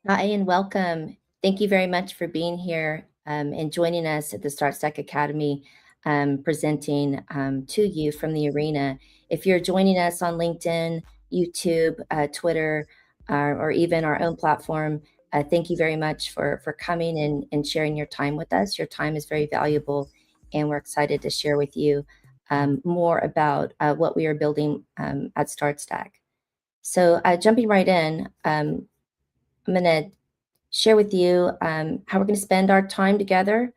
Hi, and welcome. Thank you very much for being here and joining us at the Start Stack Academy, presenting to you from the arena. If you're joining us on LinkedIn, YouTube, Twitter, or even our own platform, thank you very much for coming and sharing your time with us. Your time is very valuable, and we're excited to share with you more about what we are building at Start Stack. So, jumping right in, I'm going to share with you how we're going to spend our time together.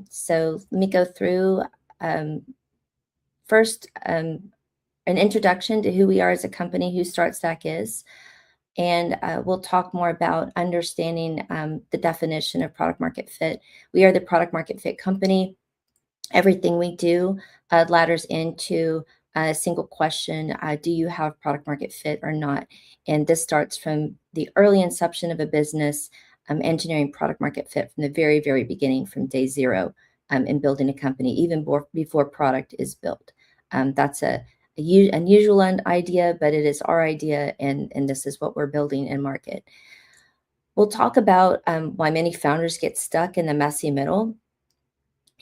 So let me go through um, first an introduction to who we are as a company, who StartStack is, and we'll talk more about understanding the definition of product market fit. We are the product market fit company. Everything we do ladders into a single question: do you have product market fit or not? And this starts from the early inception of a business, engineering product market fit from the very, very beginning, from day zero, in building a company, even before product is built. That's a unusual idea, but it is our idea, and this is what we're building and market. We'll talk about why many founders get stuck in the messy middle,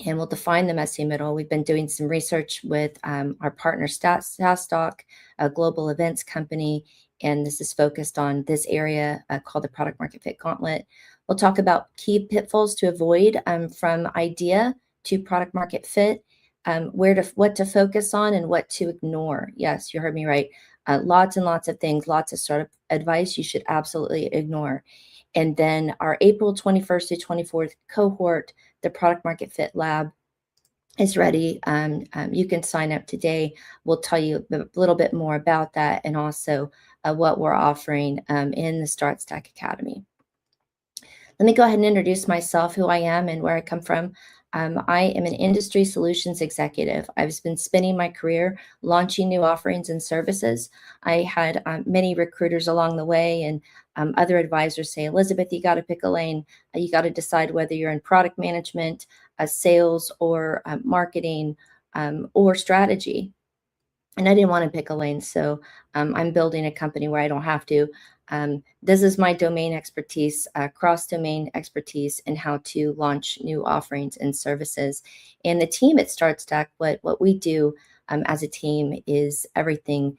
and we'll define the messy middle. We've been doing some research with our partner StatStock, a global events company, and this is focused on this area called the product market fit gauntlet. We'll talk about key pitfalls to avoid from idea to product market fit, what to focus on and what to ignore. Yes, you heard me right. Lots and lots of things, lots of startup advice you should absolutely ignore. And then our April 21st to 24th cohort, the Product Market Fit Lab, is ready. You can sign up today. We'll tell you a little bit more about that, and also what we're offering in the Start Stack Academy. Let me go ahead and introduce myself, who I am, and where I come from. I am an industry solutions executive. I've been spending my career launching new offerings and services. I had many recruiters along the way, and other advisors say, Elizabeth, you got to pick a lane. You got to decide whether you're in product management, sales, or marketing, or strategy. And I didn't want to pick a lane, so I'm building a company where I don't have to. This is my domain expertise, cross-domain expertise in how to launch new offerings and services. And the team at StartStack, what we do as a team is everything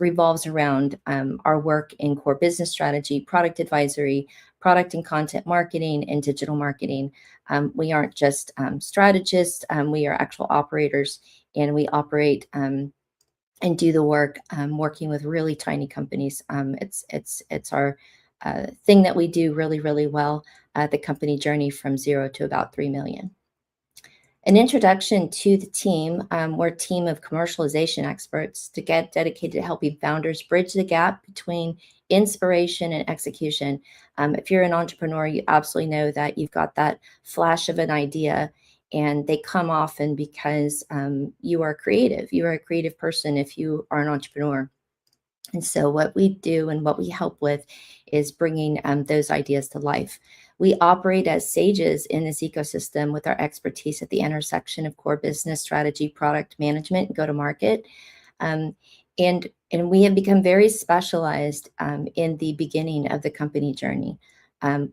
revolves around our work in core business strategy, product advisory, product and content marketing, and digital marketing. We aren't just strategists; we are actual operators, and we operate and do the work working with really tiny companies. It's our thing that we do really, really well. The company journey from 0 to about 3 million. An introduction to the team. We're a team of commercialization experts to get dedicated to helping founders bridge the gap between inspiration and execution. If you're an entrepreneur, you absolutely know that you've got that flash of an idea, and they come often because you are creative. You are a creative person if you are an entrepreneur. And so what we do and what we help with is bringing those ideas to life. We operate as sages in this ecosystem with our expertise at the intersection of core business strategy, product management, and go-to-market. Um, and we have become very specialized in the beginning of the company journey.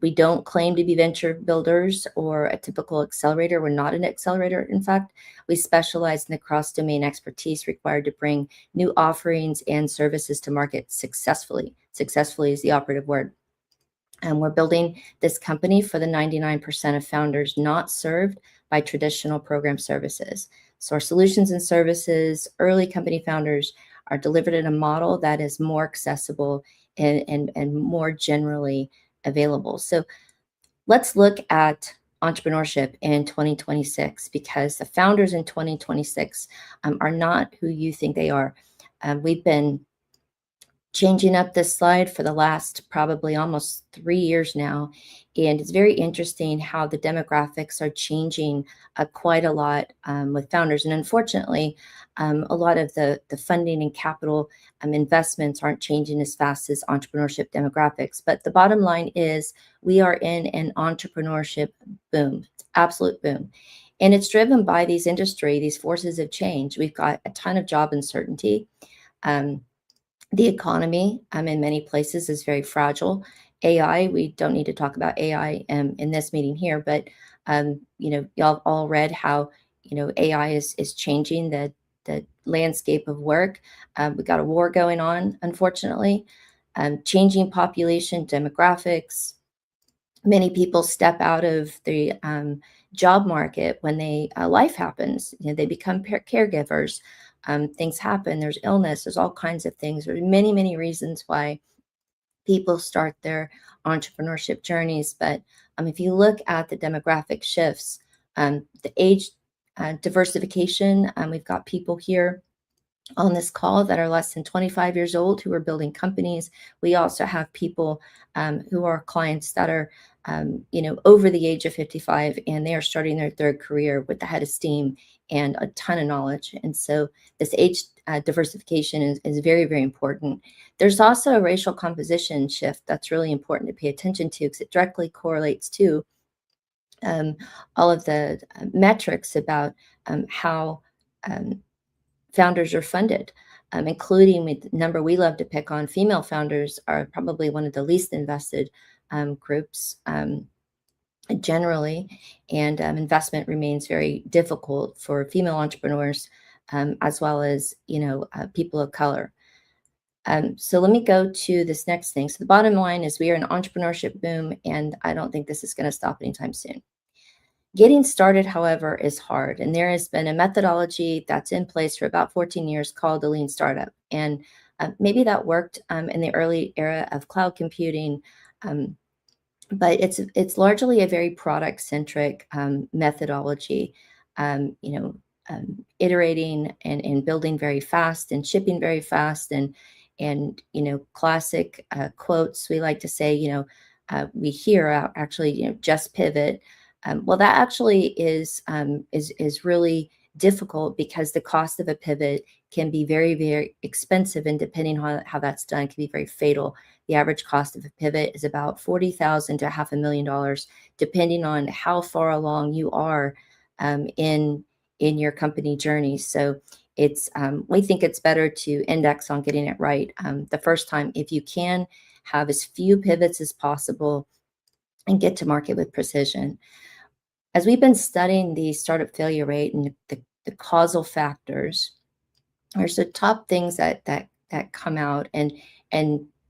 We don't claim to be venture builders or a typical accelerator. We're not an accelerator. In fact, we specialize in the cross-domain expertise required to bring new offerings and services to market successfully. Successfully is the operative word. And we're building this company for the 99% of founders not served by traditional program services. So our solutions and services, early company founders, are delivered in a model that is more accessible and more generally available. So let's look at entrepreneurship in 2026, because the founders in 2026 are not who you think they are. We've been changing up this slide for the last probably almost 3 years now. And it's very interesting how the demographics are changing quite a lot with founders. And unfortunately, a lot of the funding and capital investments aren't changing as fast as entrepreneurship demographics. But the bottom line is we are in an entrepreneurship boom, it's absolute boom. And it's driven by these forces of change. We've got a ton of job uncertainty. Um, The economy in many places is very fragile. AI, we don't need to talk about AI in this meeting here, but y'all all read how AI is changing the landscape of work. We got a war going on, unfortunately, changing population demographics. Many people step out of the job market when life happens. They become caregivers. Things happen. There's illness. There's all kinds of things. There's many, many reasons why people start their entrepreneurship journeys. But if you look at the demographic shifts, the age diversification, we've got people here on this call that are less than 25 years old who are building companies. We also have people who are clients that are, over the age of 55, and they are starting their third career with the head of steam and a ton of knowledge. And so this age diversification is very, very important. There's also a racial composition shift that's really important to pay attention to because it directly correlates to um, all of the metrics about how um, founders are funded, including with the number we love to pick on. Female founders are probably one of the least invested groups generally, and investment remains very difficult for female entrepreneurs as well as people of color. So let me go to this next thing. So the bottom line is we are in an entrepreneurship boom, and I don't think this is going to stop anytime soon. Getting started, however, is hard, and there has been a methodology that's in place for about 14 years called the Lean Startup, and maybe that worked in the early era of cloud computing, um, but it's largely a very product centric methodology. Iterating and building very fast and shipping very fast and classic quotes we like to say. We hear actually just pivot. Well, that actually is really difficult because the cost of a pivot can be very, very expensive, and depending on how that's done, can be very fatal. The average cost of a pivot is about 40,000 to $500,000, depending on how far along you are in your company journey. So we think it's better to index on getting it right the first time if you can. Have as few pivots as possible and get to market with precision. As we've been studying the startup failure rate and the causal factors, there's the top things that come out, and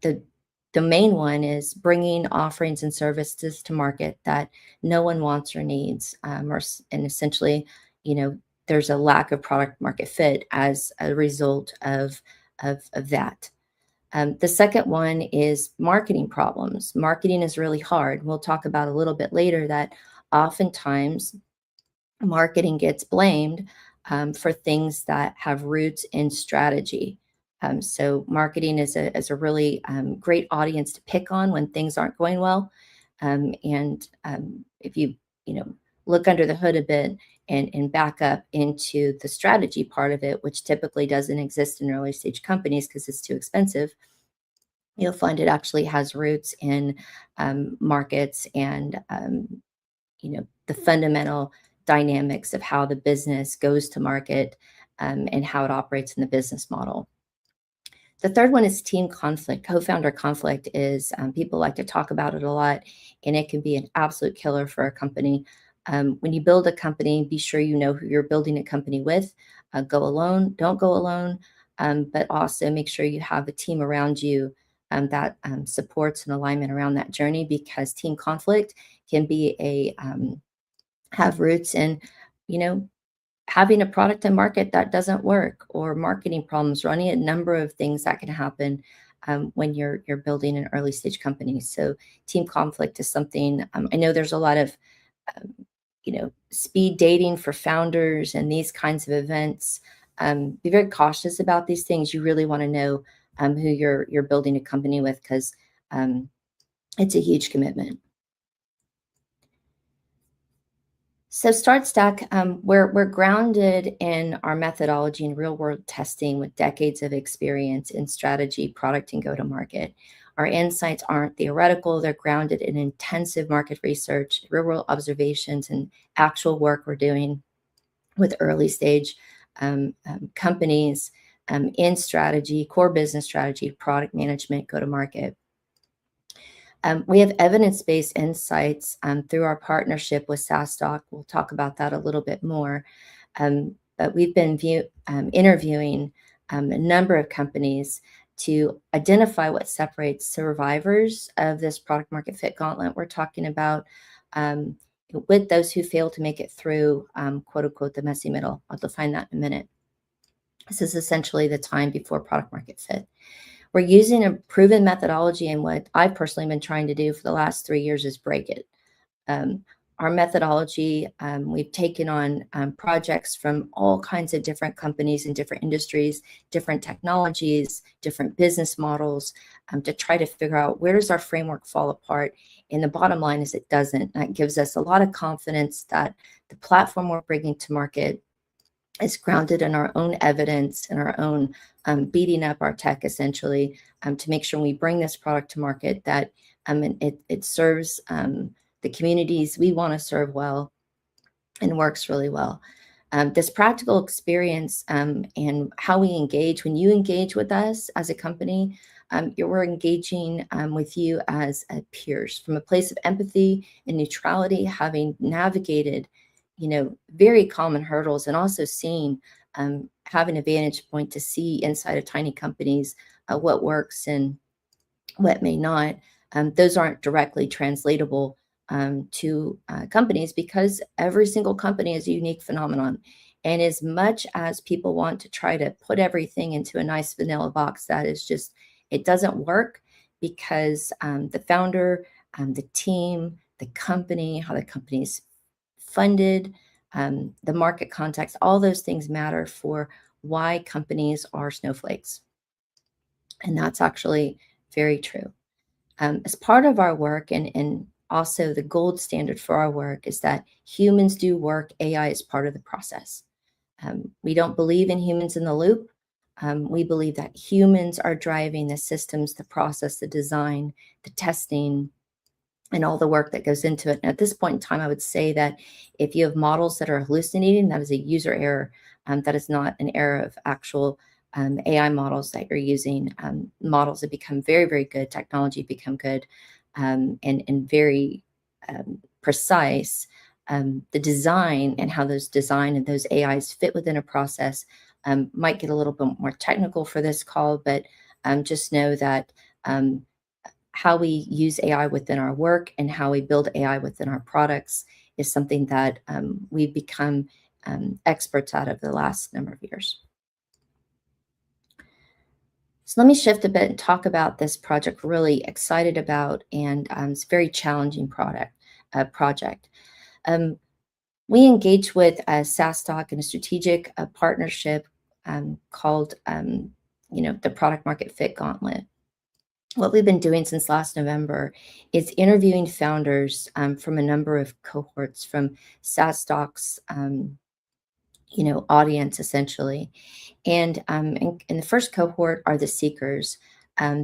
the main one is bringing offerings and services to market that no one wants or needs, and essentially, you know, there's a lack of product market fit as a result of that. The second one is marketing problems. Marketing is really hard. We'll talk about a little bit later that oftentimes marketing gets blamed for things that have roots in strategy. So marketing is a really great audience to pick on when things aren't going well. And if you know look under the hood a bit and back up into the strategy part of it, which typically doesn't exist in early stage companies because it's too expensive, you'll find it actually has roots in markets and the fundamental dynamics of how the business goes to market and how it operates in the business model. The third one is team conflict. Co-founder conflict is people like to talk about it a lot, and it can be an absolute killer for a company. When you build a company, be sure you know who you're building a company with. Go alone, don't go alone, but also make sure you have a team around you that supports an alignment around that journey, because team conflict can be have roots in, you know, having a product and market that doesn't work, or marketing problems, running a number of things that can happen when you're building an early stage company. So team conflict is something I know there's a lot of um, speed dating for founders and these kinds of events. Be very cautious about these things. You really want to know who you're building a company with, because it's a huge commitment. So Start Stack, we're grounded in our methodology and real world testing with decades of experience in strategy, product, and go to market. Our insights aren't theoretical; they're grounded in intensive market research, real world observations, and actual work we're doing with early stage companies in strategy, core business strategy, product management, go to market. We have evidence-based insights through our partnership with SaaStock. We'll talk about that a little bit more. But we've been interviewing a number of companies to identify what separates survivors of this product market fit gauntlet we're talking about um, with those who fail to make it through, quote unquote, the messy middle. I'll define that in a minute. This is essentially the time before product market fit. We're using a proven methodology, and what I've personally been trying to do for the last 3 years is break it. Um, our methodology, we've taken on projects from all kinds of different companies in different industries, different technologies, different business models, to try to figure out where does our framework fall apart. And the bottom line is it doesn't. That gives us a lot of confidence that the platform we're bringing to market is grounded in our own evidence and our own beating up our tech, essentially, to make sure when we bring this product to market that it serves the communities we want to serve well and works really well. This practical experience and how we engage, when you engage with us as a company, we're engaging with you as peers from a place of empathy and neutrality, having navigated very common hurdles, and also seeing, having a vantage point to see inside of tiny companies what works and what may not. Those aren't directly translatable to companies because every single company is a unique phenomenon. And as much as people want to try to put everything into a nice vanilla box, that is just, it doesn't work because the founder, the team, the company, how the company's funded, the market context, all those things matter for why companies are snowflakes. And that's actually very true. As part of our work, and also the gold standard for our work, is that humans do work, AI is part of the process. We don't believe in humans in the loop. We believe that humans are driving the systems, the process, the design, the testing, and all the work that goes into it. And at this point in time, I would say that if you have models that are hallucinating, that is a user error. That is not an error of actual AI models that you're using. Models that become very, very good, technology become good and very precise. The design and how those design and those AIs fit within a process might get a little bit more technical for this call, but just know that how we use AI within our work and how we build AI within our products is something that we've become experts at over the last number of years. So let me shift a bit and talk about this project we're really excited about, and it's a very challenging project. We engage with SaaStock in a strategic partnership called the Product Market Fit Gauntlet. What we've been doing since last November is interviewing founders from a number of cohorts from SaaStock's audience, essentially. And in the first cohort are the seekers.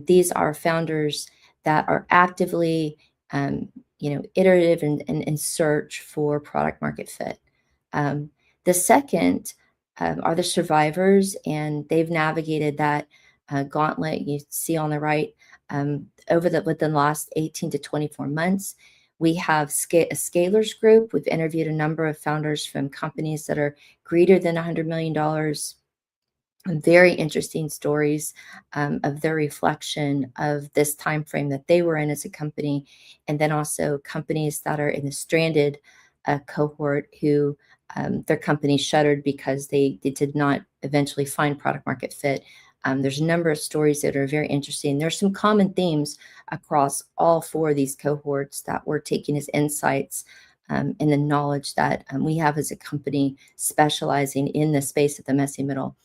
These are founders that are actively, iterative and in search for product market fit. The second are the survivors, and they've navigated that gauntlet you see on the right within the last 18 to 24 months. We have a scalers group. We've interviewed a number of founders from companies that are greater than $100 million. Very interesting stories of their reflection of this time frame that they were in as a company, and then also companies that are in the stranded cohort who their company shuttered because they did not eventually find product market fit. There's a number of stories that are very interesting. There's some common themes across all four of these cohorts that we're taking as insights and the knowledge that we have as a company specializing in the space of the messy middle.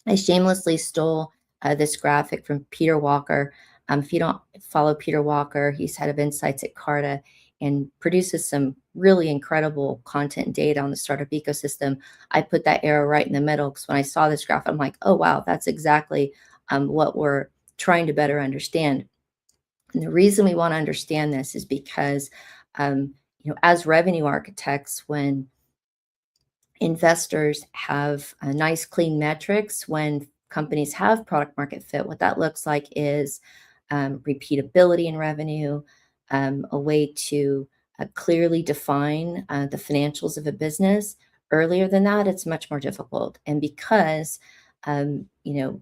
I shamelessly stole this graphic from Peter Walker. If you don't follow Peter Walker, he's head of insights at Carta and produces some really incredible content and data on the startup ecosystem. I put that arrow right in the middle because when I saw this graph, I'm like, oh, wow, that's exactly what we're trying to better understand. And the reason we want to understand this is because, as revenue architects, when investors have nice, clean metrics, when companies have product market fit, what that looks like is repeatability in revenue, a way to clearly define the financials of a business. Earlier than that, it's much more difficult. And because you know,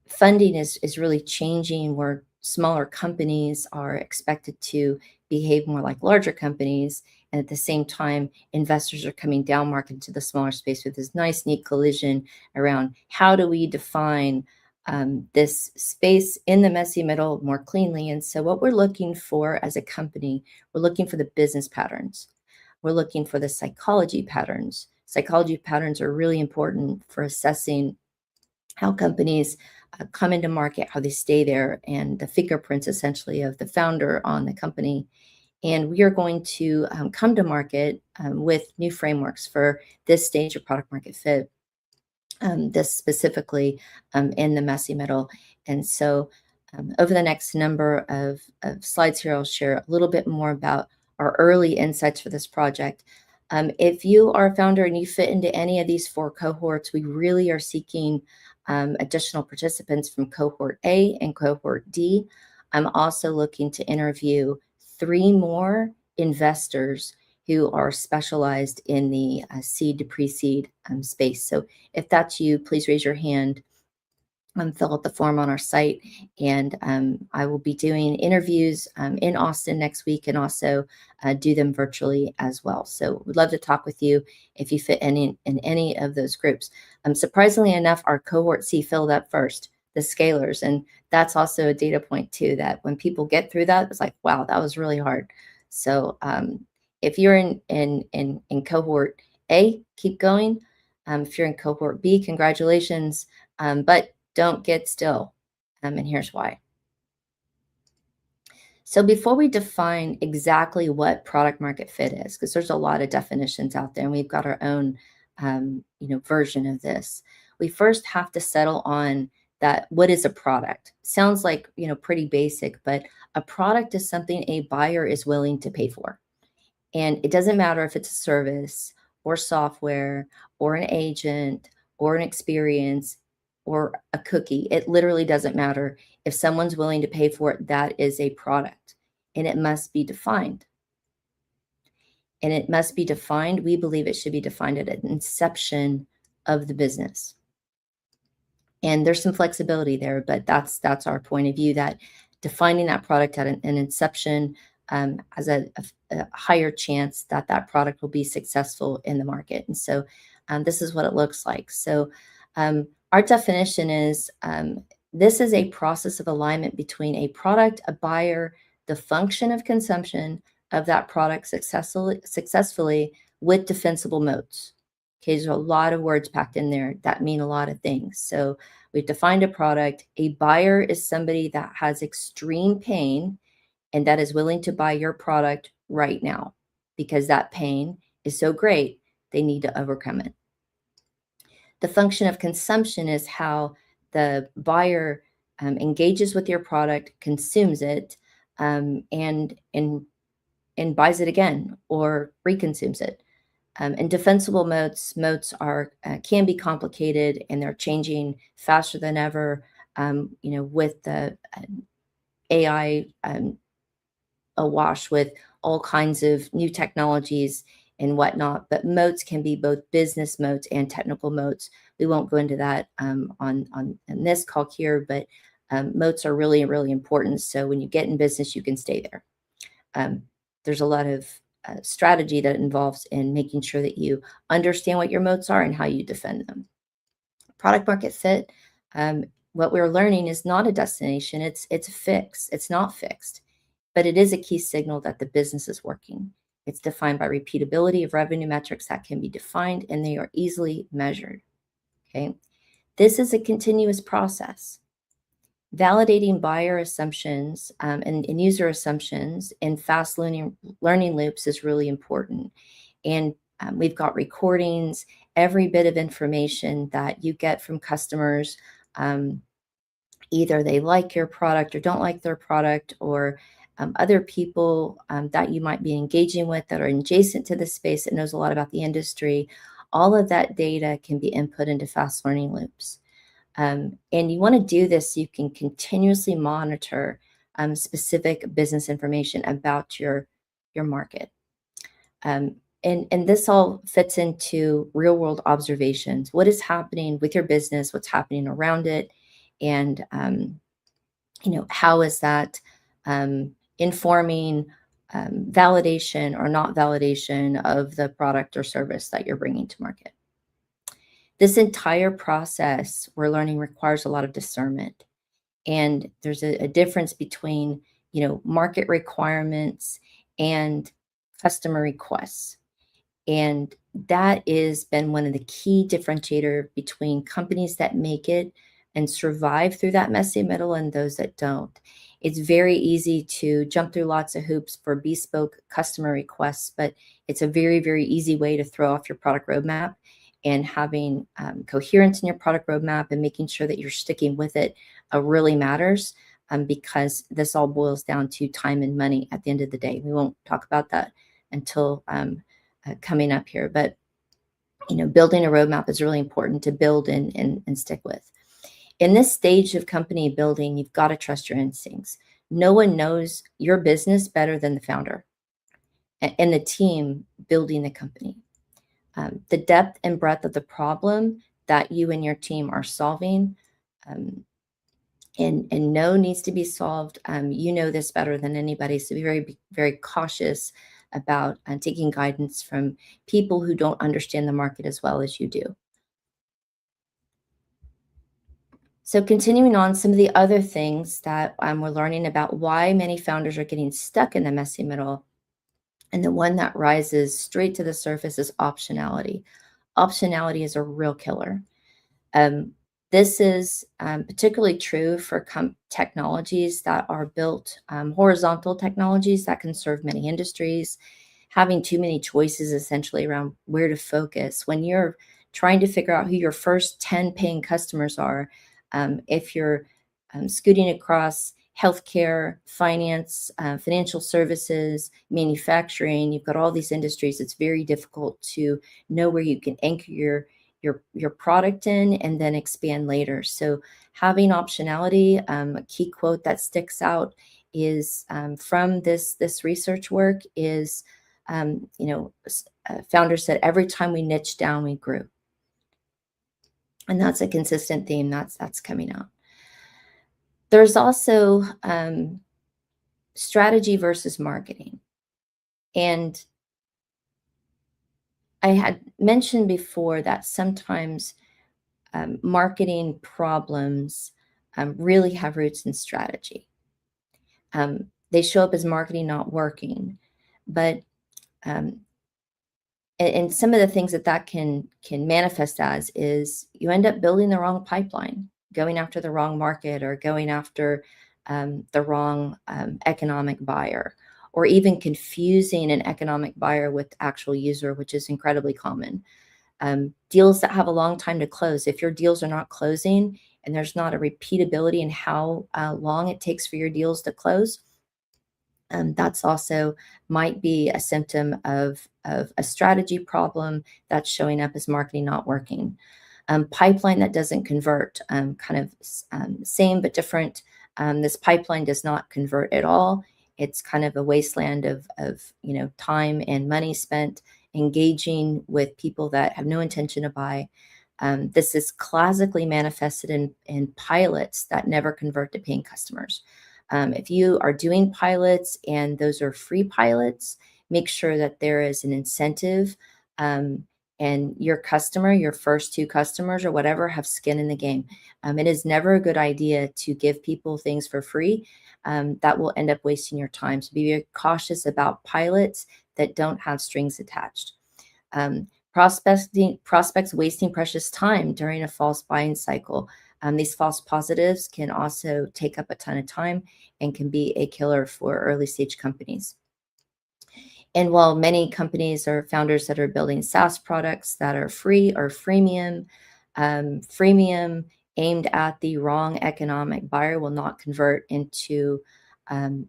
funding is really changing, where smaller companies are expected to behave more like larger companies, and at the same time investors are coming down market to the smaller space with this nice neat collision around how do we define this space in the messy middle more cleanly. And so what we're looking for as a company, we're looking for the business patterns, we're looking for the psychology patterns are really important for assessing how companies come into market, how they stay there, and the fingerprints essentially of the founder on the company. And we are going to come to market with new frameworks for this stage of product market fit, this specifically in the messy middle. And so over the next number of slides here, I'll share a little bit more about our early insights for this project. If you are a founder and you fit into any of these 4 cohorts, we really are seeking additional participants from cohort A and cohort D. I'm also looking to interview 3 more investors who are specialized in the seed to pre-seed space. So if that's you, please raise your hand, fill out the form on our site, and I will be doing interviews in Austin next week, and also do them virtually as well. So we'd love to talk with you if you fit in any of those groups. Surprisingly enough, our cohort C filled up first, the scalers, and that's also a data point too, that when people get through that, it's like, wow, that was really hard. So if you're in cohort A, keep going. If you're in cohort B, congratulations, but don't get still. And here's why. So before we define exactly what product market fit is, because there's a lot of definitions out there, and we've got our own version of this, we first have to settle on that. What is a product? Sounds like pretty basic, but a product is something a buyer is willing to pay for. And it doesn't matter if it's a service or software or an agent or an experience or a cookie. It literally doesn't matter. If someone's willing to pay for it, that is a product, and it must be defined. And it must be defined. We believe it should be defined at an inception of the business. And there's some flexibility there, but that's our point of view, that defining that product at an inception has a higher chance that that product will be successful in the market. And so this is what it looks like. So our definition is this is a process of alignment between a product, a buyer, the function of consumption of that product successfully with defensible moats. Okay, there's a lot of words packed in there that mean a lot of things. So we've defined a product. A buyer is somebody that has extreme pain and that is willing to buy your product right now because that pain is so great, they need to overcome it. The function of consumption is how the buyer engages with your product, consumes it, and buys it again or reconsumes it. And defensible moats are can be complicated, and they're changing faster than ever. With the AI awash with all kinds of new technologies and whatnot. But moats can be both business moats and technical moats. We won't go into that on this call here, but moats are really, really important. So when you get in business, you can stay there. There's a lot of strategy that involves in making sure that you understand what your moats are and how you defend them. Product market fit, what we're learning is not a destination, it's a fix. It's not fixed, but it is a key signal that the business is working. It's defined by repeatability of revenue metrics that can be defined, and they are easily measured. Okay, this is a continuous process. Validating buyer assumptions and user assumptions in fast learning loops is really important. And we've got recordings, every bit of information that you get from customers, either they like your product or don't like their product, or other people that you might be engaging with that are adjacent to the space that knows a lot about the industry. All of that data can be input into fast learning loops. And you want to do this so you can continuously monitor specific business information about your market. Um, and this all fits into real world observations. What is happening with your business? What's happening around it? And how is that informing validation or not validation of the product or service that you're bringing to market? This entire process we're learning requires a lot of discernment, and there's a difference between market requirements and customer requests. And that has been one of the key differentiator between companies that make it and survive through that messy middle and those that don't. It's very easy to jump through lots of hoops for bespoke customer requests, but it's a very, very easy way to throw off your product roadmap. And having coherence in your product roadmap and making sure that you're sticking with it really matters, because this all boils down to time and money at the end of the day. We won't talk about that until coming up here. But building a roadmap is really important to build and stick with. In this stage of company building, you've got to trust your instincts. No one knows your business better than the founder and the team building the company. The depth and breadth of the problem that you and your team are solving, and no needs to be solved. You know this better than anybody, so be very, very cautious about taking guidance from people who don't understand the market as well as you do. So continuing on, some of the other things that we're learning about why many founders are getting stuck in the messy middle, and the one that rises straight to the surface is optionality. Optionality is a real killer. Um, this is particularly true for technologies that are built, horizontal technologies that can serve many industries. Having too many choices essentially around where to focus. When you're trying to figure out who your first 10 paying customers are, if you're scooting across healthcare, finance, financial services, manufacturing, you've got all these industries, it's very difficult to know where you can anchor your product in and then expand later. So having optionality, a key quote that sticks out is from this research work is, founders said, every time we niche down, we grew. And that's a consistent theme that's coming out. There's also strategy versus marketing. And I had mentioned before that sometimes marketing problems really have roots in strategy. They show up as marketing not working, but and some of the things that can manifest as is you end up building the wrong pipeline, going after the wrong market, or going after the wrong economic buyer, or even confusing an economic buyer with actual user, which is incredibly common. Deals that have a long time to close. If your deals are not closing and there's not a repeatability in how long it takes for your deals to close, that's also might be a symptom of a strategy problem that's showing up as marketing not working. Pipeline that doesn't convert, kind of same but different. This pipeline does not convert at all. It's kind of a wasteland of time and money spent engaging with people that have no intention to buy. This is classically manifested in pilots that never convert to paying customers. If you are doing pilots and those are free pilots, make sure that there is an incentive, and your customer, your first two customers or whatever, have skin in the game. It is never a good idea to give people things for free. That will end up wasting your time. So be very cautious about pilots that don't have strings attached. Prospects wasting precious time during a false buying cycle. These false positives can also take up a ton of time and can be a killer for early stage companies. And while many companies or founders that are building SaaS products that are free or freemium, freemium aimed at the wrong economic buyer will not convert into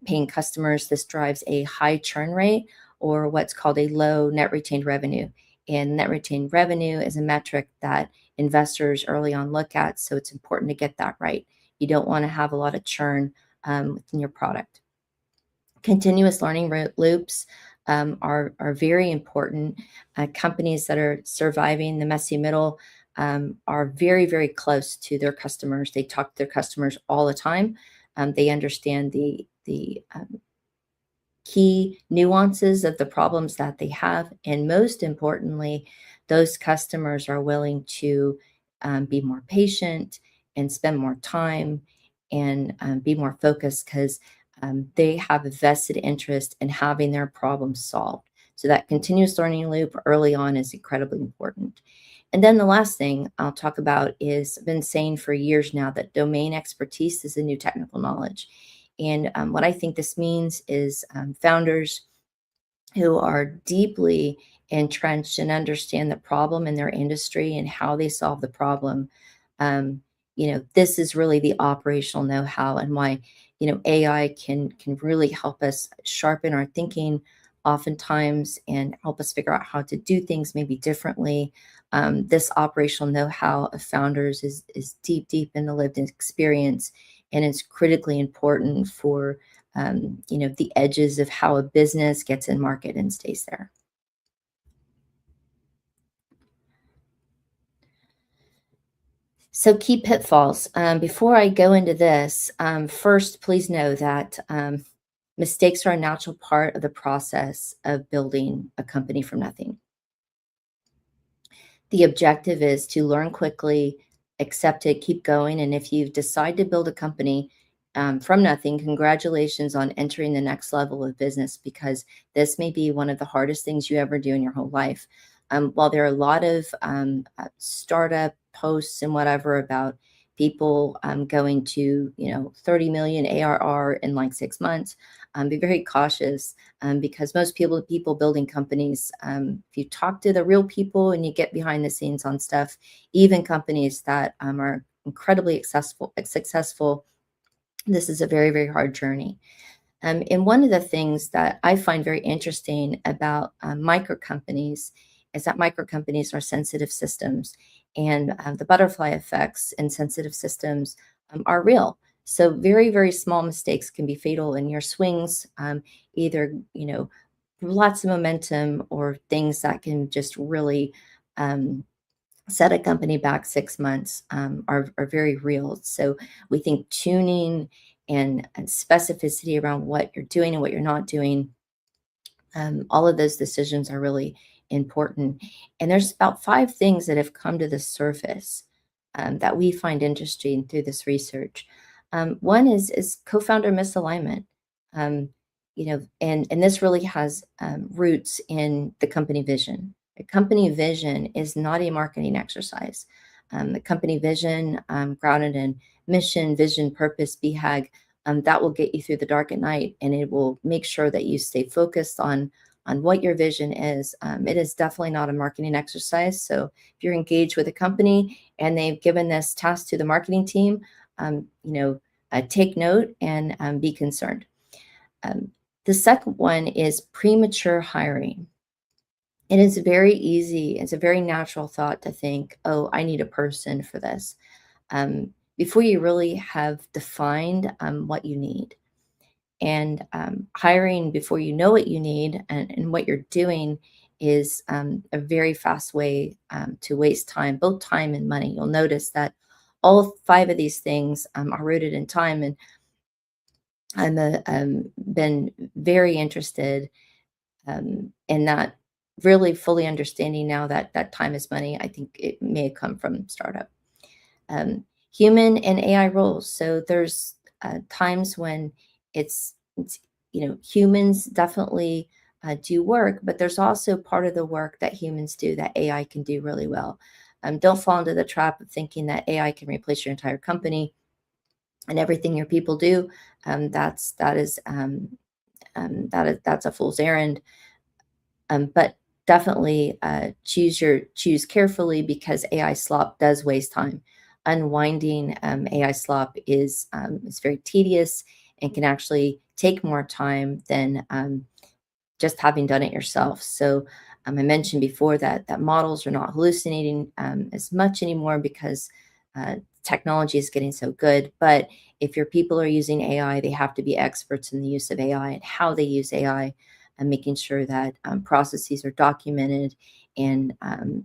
paying customers. This drives a high churn rate, or what's called a low net retained revenue. And net retained revenue is a metric that investors early on look at. So it's important to get that right. You don't want to have a lot of churn within your product. Continuous learning loops are very important. Companies that are surviving the messy middle are very, very close to their customers. They talk to their customers all the time. They understand the key nuances of the problems that they have. And most importantly, those customers are willing to be more patient and spend more time and be more focused because they have a vested interest in having their problems solved. So that continuous learning loop early on is incredibly important. And then the last thing I'll talk about is I've been saying for years now that domain expertise is the new technical knowledge. And what I think this means is founders who are deeply entrenched and understand the problem in their industry and how they solve the problem. Um, this is really the operational know-how and why, AI can really help us sharpen our thinking oftentimes and help us figure out how to do things maybe differently. This operational know-how of founders is deep, deep in the lived experience, and it's critically important for the edges of how a business gets in market and stays there. So key pitfalls. Before I go into this, first, please know that mistakes are a natural part of the process of building a company from nothing. The objective is to learn quickly, accept it, keep going. And if you decide to build a company from nothing, congratulations on entering the next level of business because this may be one of the hardest things you ever do in your whole life. While there are a lot of startup posts and whatever about people going to 30 million ARR in like 6 months, be very cautious because most people building companies, if you talk to the real people and you get behind the scenes on stuff, even companies that are incredibly successful, this is a very, very hard journey. And one of the things that I find very interesting about micro companies is that micro companies are sensitive systems, and the butterfly effects in sensitive systems are real. So very, very small mistakes can be fatal in your swings, either lots of momentum or things that can just really um, set a company back 6 months are very real. So we think tuning and specificity around what you're doing and what you're not doing, all of those decisions are really important. And there's about 5 things that have come to the surface that we find interesting through this research. One is co-founder misalignment. Um, and this really has roots in the company vision. A company vision is not a marketing exercise. The company vision, grounded in mission, vision, purpose, BHAG, that will get you through the dark at night, and it will make sure that you stay focused on what your vision is. It is definitely not a marketing exercise. So if you're engaged with a company and they've given this task to the marketing team, take note and be concerned. Um, the second one is premature hiring. It is very easy, it's a very natural thought to think, oh, I need a person for this, before you really have defined what you need. And hiring before you know what you need and what you're doing is a very fast way to waste time, both time and money. You'll notice that all 5 of these things are rooted in time. And I'm been very interested in that, really fully understanding now that that time is money. I think it may have come from startup. Human and AI roles. So there's times when it's humans definitely do work, but there's also part of the work that humans do that AI can do really well. Don't fall into the trap of thinking that AI can replace your entire company and everything your people do. That's a fool's errand. But definitely choose carefully because AI slop does waste time. Unwinding AI slop is very tedious and can actually take more time than just having done it yourself. So I mentioned before that models are not hallucinating as much anymore because technology is getting so good. But if your people are using AI, they have to be experts in the use of AI and how they use AI, and making sure that processes are documented and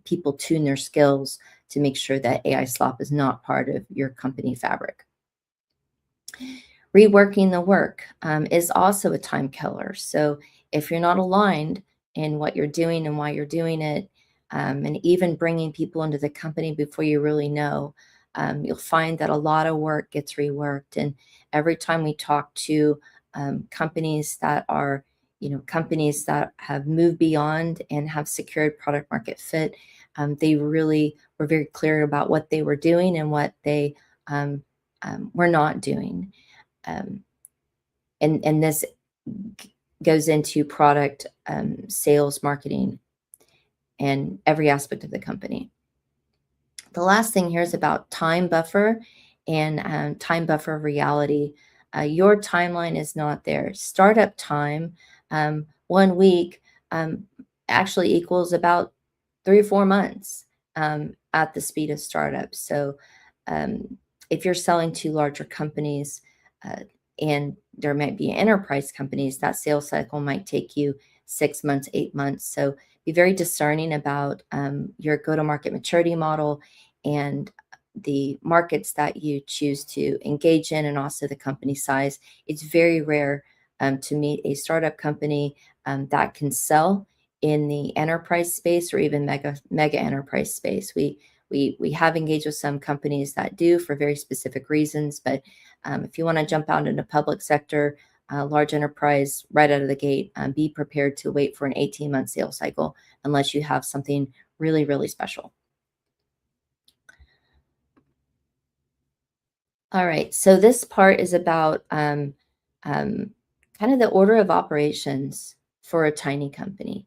people tune their skills to make sure that AI slop is not part of your company fabric. Reworking the work is also a time killer. So if you're not aligned in what you're doing and why you're doing it, and even bringing people into the company before you really know, you'll find that a lot of work gets reworked. And every time we talk to companies that are, companies that have moved beyond and have secured product market fit, they really were very clear about what they were doing and what they were not doing. Um, and this goes into product sales, marketing, and every aspect of the company. The last thing here is about time buffer and time buffer reality. Your timeline is not there. Startup time, 1 week, actually equals about 3 or 4 months at the speed of startup. So if you're selling to larger companies, uh, and there might be enterprise companies, that sales cycle might take you 6 months, 8 months. So be very discerning about your go-to-market maturity model and the markets that you choose to engage in, and also the company size. It's very rare to meet a startup company that can sell in the enterprise space or even mega enterprise space. We have engaged with some companies that do for very specific reasons, but if you want to jump out into public sector, large enterprise right out of the gate, be prepared to wait for an 18-month sales cycle unless you have something really, really special. All right, so this part is about kind of the order of operations for a tiny company.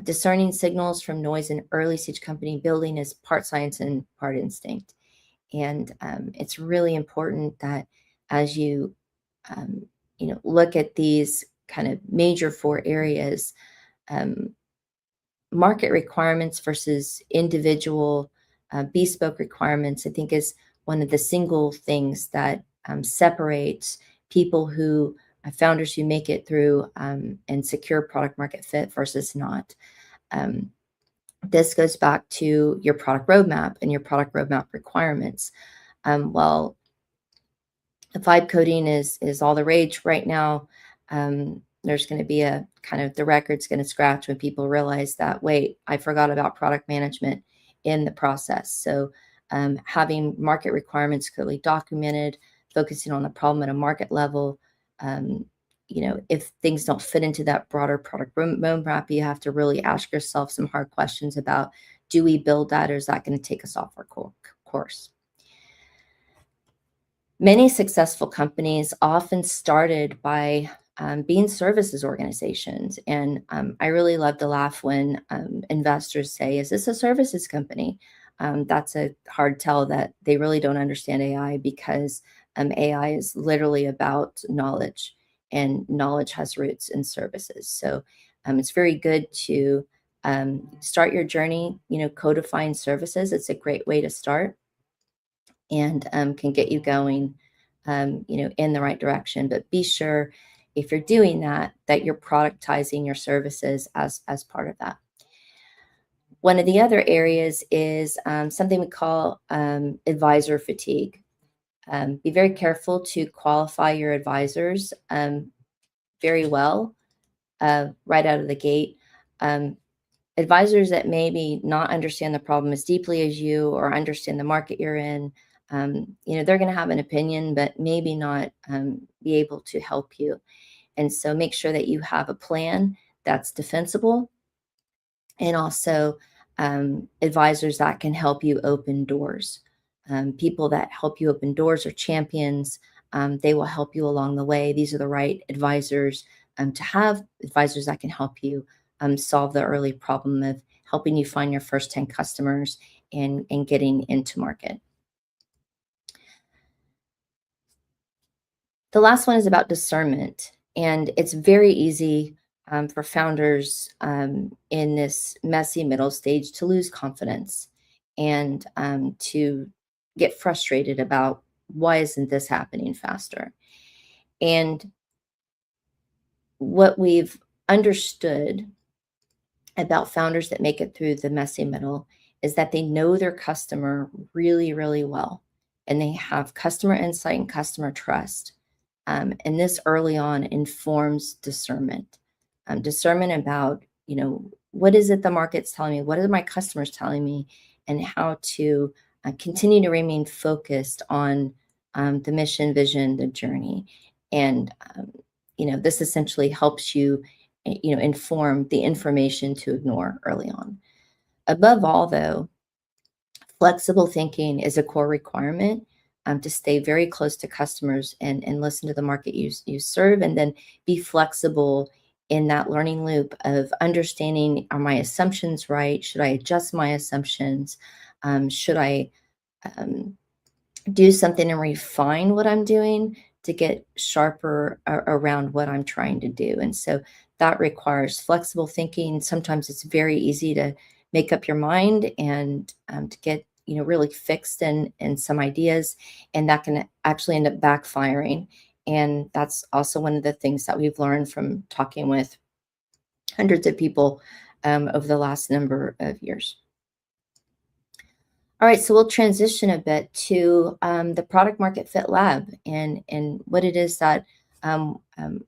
Discerning signals from noise in early stage company building is part science and part instinct. And it's really important that as you look at these kind of major four areas, um, market requirements versus individual bespoke requirements, I think is one of the single things that separates people who founders who make it through and secure product market fit versus not. Um, this goes back to your product roadmap and your product roadmap requirements. Well, vibe coding is all the rage right now. There's going to be a kind of the record's going to scratch when people realize that, wait, I forgot about product management in the process. So having market requirements clearly documented, focusing on the problem at a market level. Um, if things don't fit into that broader product roadmap, you have to really ask yourself some hard questions about, do we build that, or is that going to take us off our course? Many successful companies often started by being services organizations. And I really love to laugh when investors say, is this a services company? That's a hard tell that they really don't understand AI, because AI is literally about knowledge, and knowledge has roots in services. So it's very good to start your journey, codifying services. It's a great way to start, and can get you going, in the right direction. But be sure, if you're doing that, that you're productizing your services as part of that. One of the other areas is something we call advisor fatigue. Be very careful to qualify your advisors very well right out of the gate. Advisors that maybe not understand the problem as deeply as you, or understand the market you're in, they're going to have an opinion, but maybe not be able to help you. And so make sure that you have a plan that's defensible, and also advisors that can help you open doors. People that help you open doors are champions. They will help you along the way. These are the right advisors to have, advisors that can help you solve the early problem of helping you find your first 10 customers and getting into market. The last one is about discernment, and it's very easy for founders in this messy middle stage to lose confidence and to get frustrated about why isn't this happening faster. And what we've understood about founders that make it through the messy middle is that they know their customer really, really well, and they have customer insight and customer trust. And this early on informs discernment, discernment about, what is it the market's telling me? What are my customers telling me? And how to continue to remain focused on the mission, vision, the journey. And, this essentially helps you, inform the information to ignore early on. Above all, though, flexible thinking is a core requirement to stay very close to customers and listen to the market you serve, and then be flexible in that learning loop of understanding, are my assumptions right? Should I adjust my assumptions? Should I um, do something and refine what I'm doing to get sharper around what I'm trying to do? And so that requires flexible thinking. Sometimes it's very easy to make up your mind and to get really fixed in some ideas, and that can actually end up backfiring. And that's also one of the things that we've learned from talking with hundreds of people over the last number of years. All right, so we'll transition a bit to the product market fit lab and what it is that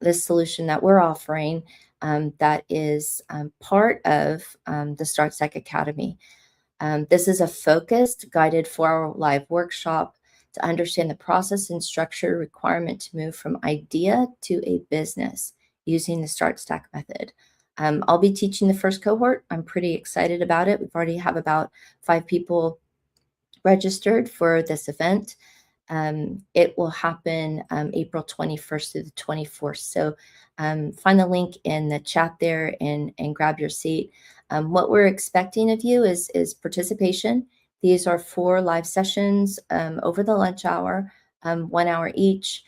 this solution that we're offering that is part of the Start Tech Academy. This is a focused, guided 4-hour live workshop to understand the process and structure requirement to move from idea to a business using the Start Stack method. I'll be teaching the first cohort. I'm pretty excited about it. We've already have about 5 people registered for this event. It will happen April 21st through the 24th. So find the link in the chat there and grab your seat. What we're expecting of you is participation. These are 4 live sessions over the lunch hour, 1 hour each.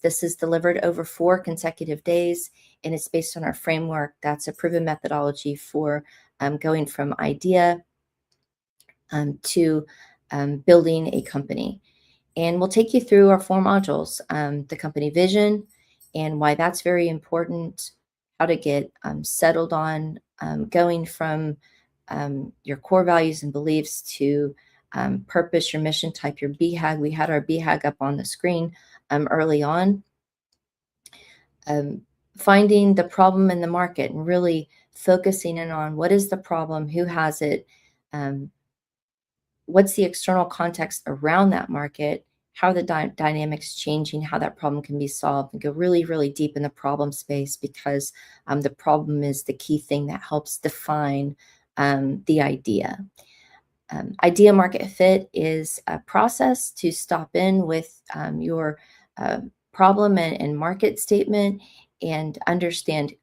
This is delivered over 4 consecutive days, and it's based on our framework. That's a proven methodology for going from idea to building a company. And we'll take you through our 4 modules, the company vision and why that's very important, how to get settled on going from your core values and beliefs to purpose, your mission, type your BHAG. We had our BHAG up on the screen early on. Finding the problem in the market and really focusing in on what is the problem, who has it, what's the external context around that market, how are the dynamics changing, how that problem can be solved, and go really, really deep in the problem space, because the problem is the key thing that helps define the idea. Idea market fit is a process to stop in with your problem and market statement and understand,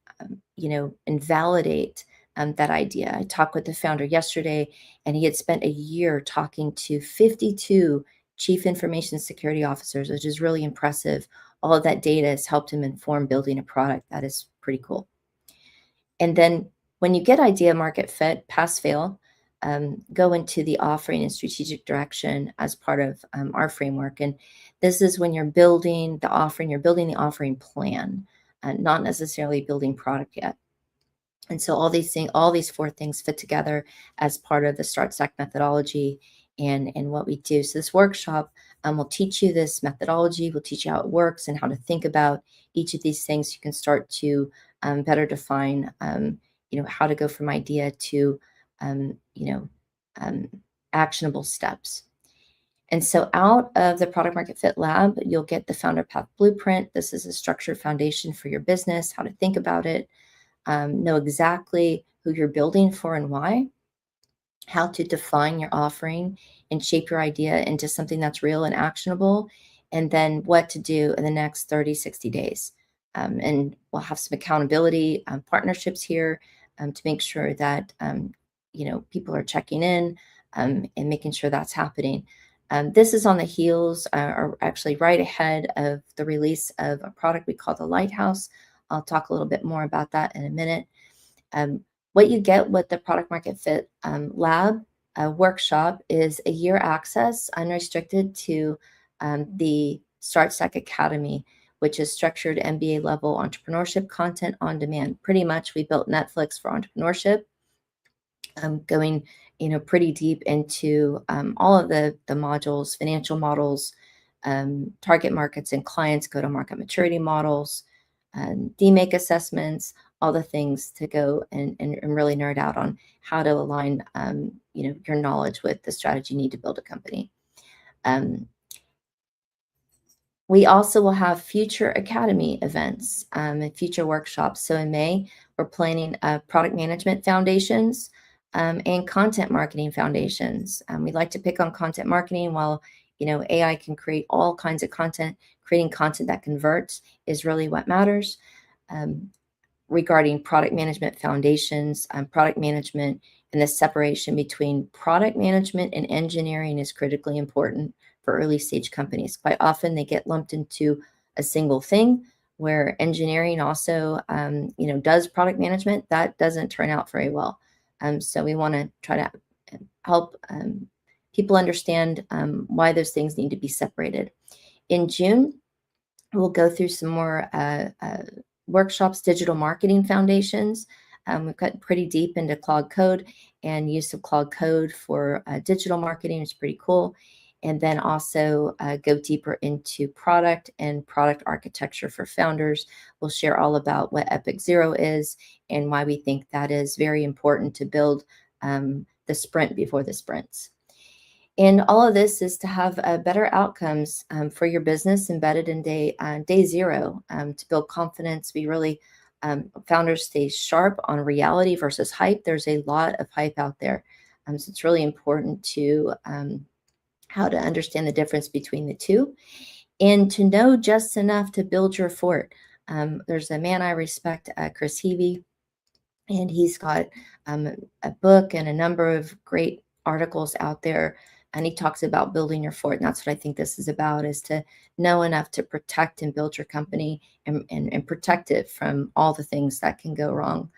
and validate that idea. I talked with the founder yesterday, and he had spent a year talking to 52 chief information security officers, which is really impressive. All of that data has helped him inform building a product. That is pretty cool. And then when you get idea market fit, pass fail, go into the offering and strategic direction as part of our framework. And this is when you're building the offering plan, not necessarily building product yet. And so all these 4 things fit together as part of the Start Stack methodology and what we do. So this workshop will teach you this methodology, will teach you how it works and how to think about each of these things. You can start to better define, how to go from idea to, actionable steps. And so out of the product market fit lab, you'll get the founder path blueprint. This is a structured foundation for your business, how to think about it, know exactly who you're building for and why, how to define your offering and shape your idea into something that's real and actionable, and then what to do in the next 30, 60 days. And we'll have some accountability partnerships here to make sure that, people are checking in and making sure that's happening. This is on the heels, or actually right ahead of the release of a product we call the Lighthouse I'll talk a little bit more about that in a minute. Um, what you get with the Product Market Fit Lab workshop is a year access, unrestricted, to the Start Stack Academy, which is structured MBA level entrepreneurship content on demand. Pretty much, we built Netflix for entrepreneurship, going pretty deep into all of the modules, financial models, target markets and clients, go to market maturity models, DMake assessments, all the things to go and really nerd out on how to align your knowledge with the strategy you need to build a company. We also will have future academy events and future workshops. So in May, we're planning product management foundations and content marketing foundations. We like to pick on content marketing. While AI can create all kinds of content, creating content that converts is really what matters. Regarding product management foundations, product management and the separation between product management and engineering is critically important for early stage companies. Quite often they get lumped into a single thing, where engineering also does product management. That doesn't turn out very well. So we want to try to help people understand why those things need to be separated. In June, we'll go through some more workshops, digital marketing foundations. We've got pretty deep into Cloud Code and use of Cloud Code for digital marketing, which is pretty cool. And then also go deeper into product and product architecture for founders. We'll share all about what Epic Zero is and why we think that is very important to build the sprint before the sprints. And all of this is to have better outcomes for your business embedded in day zero, to build confidence. We really, founders stay sharp on reality versus hype. There's a lot of hype out there. So it's really important to how to understand the difference between the two and to know just enough to build your fort. There's a man I respect, Chris Heavey, and he's got a book and a number of great articles out there. And he talks about building your fort. And that's what I think this is about, is to know enough to protect and build your company and protect it from all the things that can go wrong.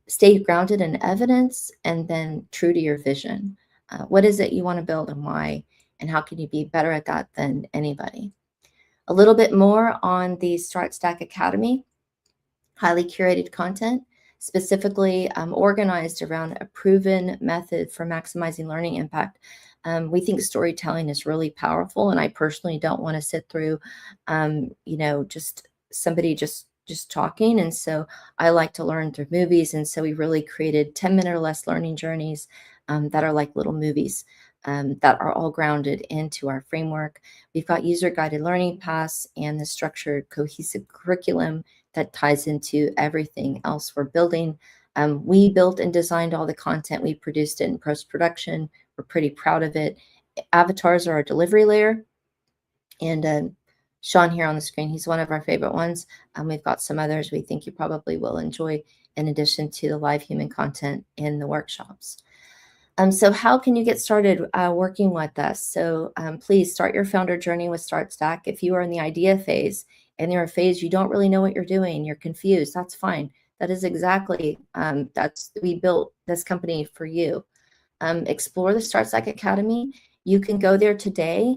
Stay grounded in evidence and then true to your vision. What is it you want to build and why? And how can you be better at that than anybody? A little bit more on the Start Stack Academy. Highly curated content, specifically organized around a proven method for maximizing learning impact. We think storytelling is really powerful, and I personally don't want to sit through, just somebody just talking. And so I like to learn through movies. And so we really created 10-minute or less learning journeys that are like little movies that are all grounded into our framework. We've got user-guided learning paths and the structured, cohesive curriculum that ties into everything else we're building. We built and designed all the content. We produced it in post-production. We're pretty proud of it. Avatars are our delivery layer. And Sean here on the screen, he's one of our favorite ones. We've got some others we think you probably will enjoy, in addition to the live human content in the workshops. So how can you get started working with us? So please start your founder journey with StartStack. If you are in the idea phase and you're a phase you don't really know what you're doing, you're confused, that's fine. That is exactly, we built this company for you. Explore the StartStack Academy. You can go there today,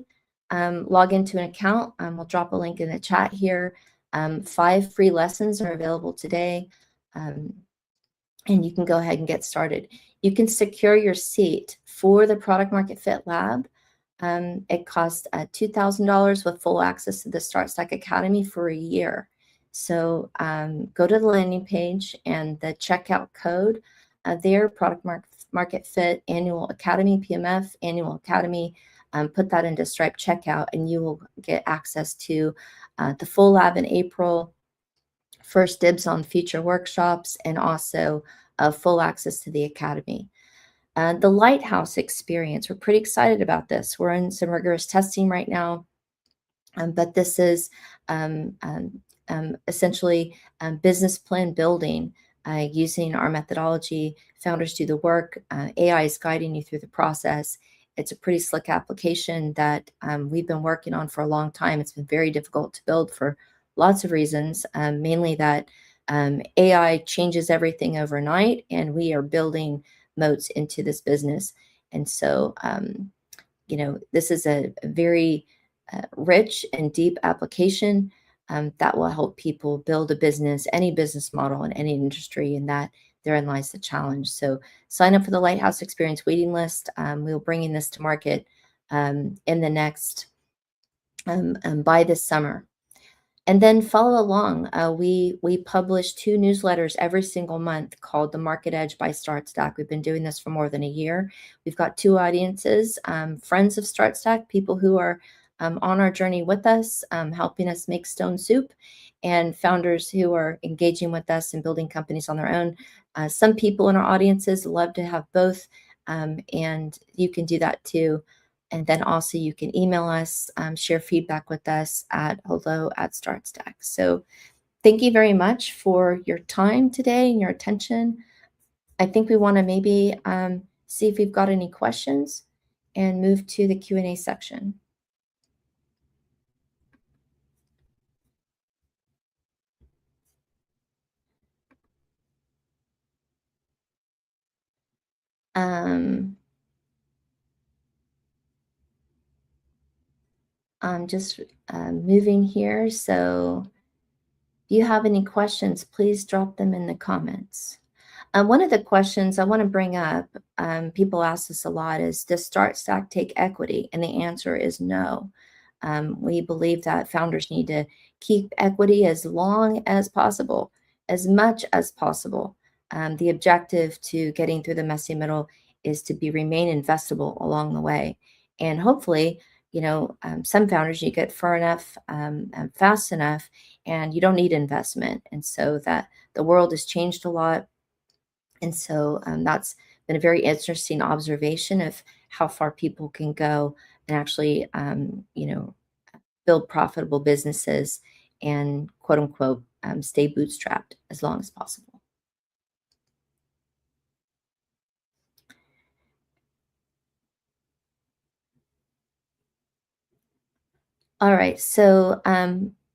log into an account. We'll drop a link in the chat here. 5 free lessons are available today. And you can go ahead and get started. You can secure your seat for the Product Market Fit Lab. It costs $2,000 with full access to the StartStack Academy for a year. So go to the landing page and the checkout code there, Product Market Fit Annual Academy, PMF Annual Academy. Put that into Stripe checkout and you will get access to the full lab in April, first dibs on future workshops, and also full access to the Academy. The Lighthouse experience, we're pretty excited about this. We're in some rigorous testing right now, but this is essentially business plan building using our methodology. Founders do the work. AI is guiding you through the process. It's a pretty slick application that we've been working on for a long time. It's been very difficult to build for lots of reasons, mainly that AI changes everything overnight, and we are building moats into this business. And so, this is a very rich and deep application that will help people build a business, any business model in any industry, and that therein lies the challenge. So sign up for the Lighthouse Experience waiting list. We're bringing this to market in the next by this summer. And then follow along. We publish two newsletters every single month called The Market Edge by StartStack. We've been doing this for more than a year. We've got two audiences, friends of StartStack, people who are on our journey with us, helping us make stone soup, and founders who are engaging with us and building companies on their own. Some people in our audiences love to have both, and you can do that too. And then also you can email us, share feedback with us at hello@StartStack. So thank you very much for your time today and your attention. I think we want to maybe see if we've got any questions and move to the Q&A section. Um, I'm just moving here. So if you have any questions, please drop them in the comments. One of the questions I want to bring up, people ask this a lot, is does StartStack take equity? And the answer is no. We believe that founders need to keep equity as long as possible, as much as possible. The objective to getting through the messy middle is to remain investable along the way. And hopefully, some founders, you get far enough, fast enough, and you don't need investment. And so that the world has changed a lot, and so that's been a very interesting observation of how far people can go and actually, build profitable businesses and quote unquote stay bootstrapped as long as possible. All right. So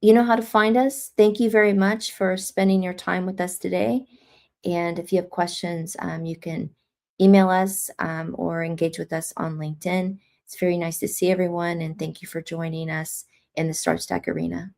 you know how to find us. Thank you very much for spending your time with us today. And if you have questions, you can email us or engage with us on LinkedIn. It's very nice to see everyone, and thank you for joining us in the StartStack arena.